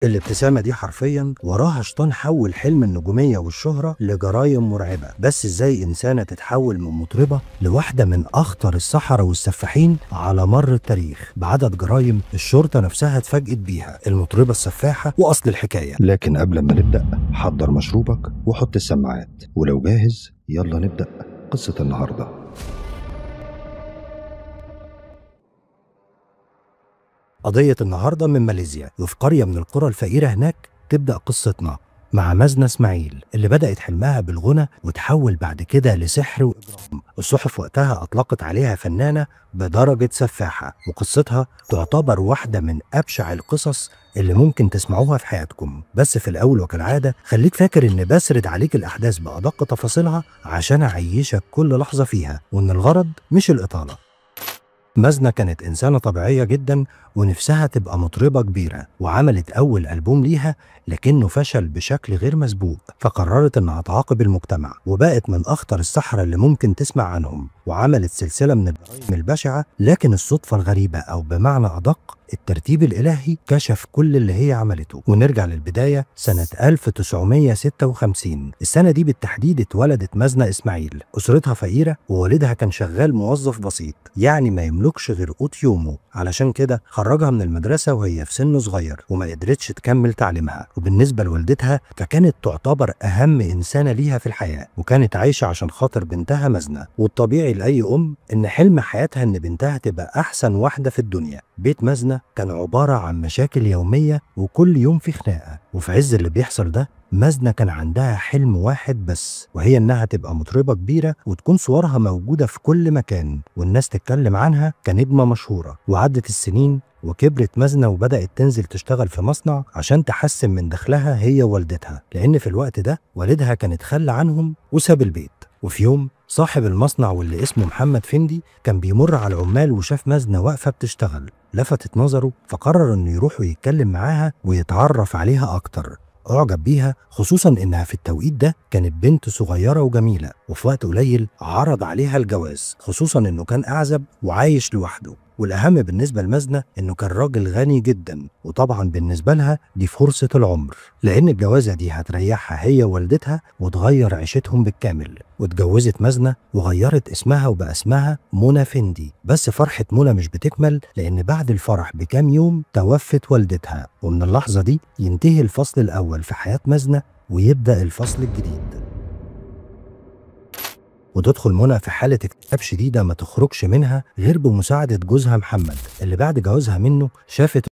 الابتسامة دي حرفيا وراها شيطان حول حلم النجومية والشهرة لجرايم مرعبة. بس ازاي إنسانة تتحول من مطربة لواحدة من أخطر السحرة والسفاحين على مر التاريخ بعدد جرايم الشرطة نفسها اتفاجئت بيها؟ المطربة السفاحة وأصل الحكاية. لكن قبل ما نبدأ حضر مشروبك وحط السماعات، ولو جاهز يلا نبدأ قصة النهاردة. قضية النهاردة من ماليزيا، وفي قرية من القرى الفقيرة هناك تبدأ قصتنا مع مازنة إسماعيل اللي بدأت حلمها بالغنى وتحول بعد كده لسحر وإجرام. الصحف وقتها أطلقت عليها فنانة بدرجة سفاحة، وقصتها تعتبر واحدة من أبشع القصص اللي ممكن تسمعوها في حياتكم. بس في الأول وكالعادة خليك فاكر إن بسرد عليك الأحداث بأدق تفاصيلها عشان أعيشك كل لحظة فيها، وإن الغرض مش الإطالة. مازنة كانت إنسانة طبيعية جدا ونفسها تبقى مطربة كبيرة، وعملت أول ألبوم ليها لكنه فشل بشكل غير مسبوق، فقررت إنها تعاقب المجتمع وبقت من أخطر السحرة اللي ممكن تسمع عنهم، وعملت سلسلة من الجرائم البشعة. لكن الصدفة الغريبة أو بمعنى أدق الترتيب الإلهي كشف كل اللي هي عملته. ونرجع للبداية سنة 1956. السنة دي بالتحديد اتولدت مازنة إسماعيل. أسرتها فقيرة ووالدها كان شغال موظف بسيط، يعني ما يملكش غير قوت يومه، علشان كده خرجها من المدرسة وهي في سن صغير وما قدرتش تكمل تعليمها. وبالنسبة لوالدتها فكانت تعتبر أهم إنسانة ليها في الحياة، وكانت عايشة عشان خاطر بنتها مازنة. والطبيعي لأي أم إن حلم حياتها إن بنتها تبقى أحسن واحدة في الدنيا. بيت مازنة كان عبارة عن مشاكل يومية وكل يوم في خناقة، وفي عز اللي بيحصل ده مازنة كان عندها حلم واحد بس، وهي إنها تبقى مطربة كبيرة وتكون صورها موجودة في كل مكان والناس تتكلم عنها كنجمة مشهورة. وعدت السنين وكبرت مازنة وبدأت تنزل تشتغل في مصنع عشان تحسن من دخلها هي ووالدتها، لأن في الوقت ده والدها كان اتخلى عنهم وساب البيت. وفي يوم صاحب المصنع واللي اسمه محمد فندي كان بيمر على العمال وشاف مازنة واقفة بتشتغل، لفتت نظره فقرر انه يروح ويتكلم معاها ويتعرف عليها اكتر. اعجب بيها خصوصا انها في التوقيت ده كانت بنت صغيرة وجميلة، وفي وقت قليل عرض عليها الجواز، خصوصا انه كان اعزب وعايش لوحده. والاهم بالنسبة لمازنة انه كان راجل غني جدا، وطبعا بالنسبة لها دي فرصة العمر، لان الجوازة دي هتريحها هي ووالدتها وتغير عيشتهم بالكامل. واتجوزت مازنة وغيرت اسمها وبقى اسمها منى فندي. بس فرحة منى مش بتكمل، لان بعد الفرح بكام يوم توفت والدتها. ومن اللحظة دي ينتهي الفصل الاول في حياة مازنة ويبدأ الفصل الجديد. وتدخل منى في حالة اكتئاب شديدة ما تخرجش منها غير بمساعدة جوزها محمد، اللي بعد جوازها منه شافت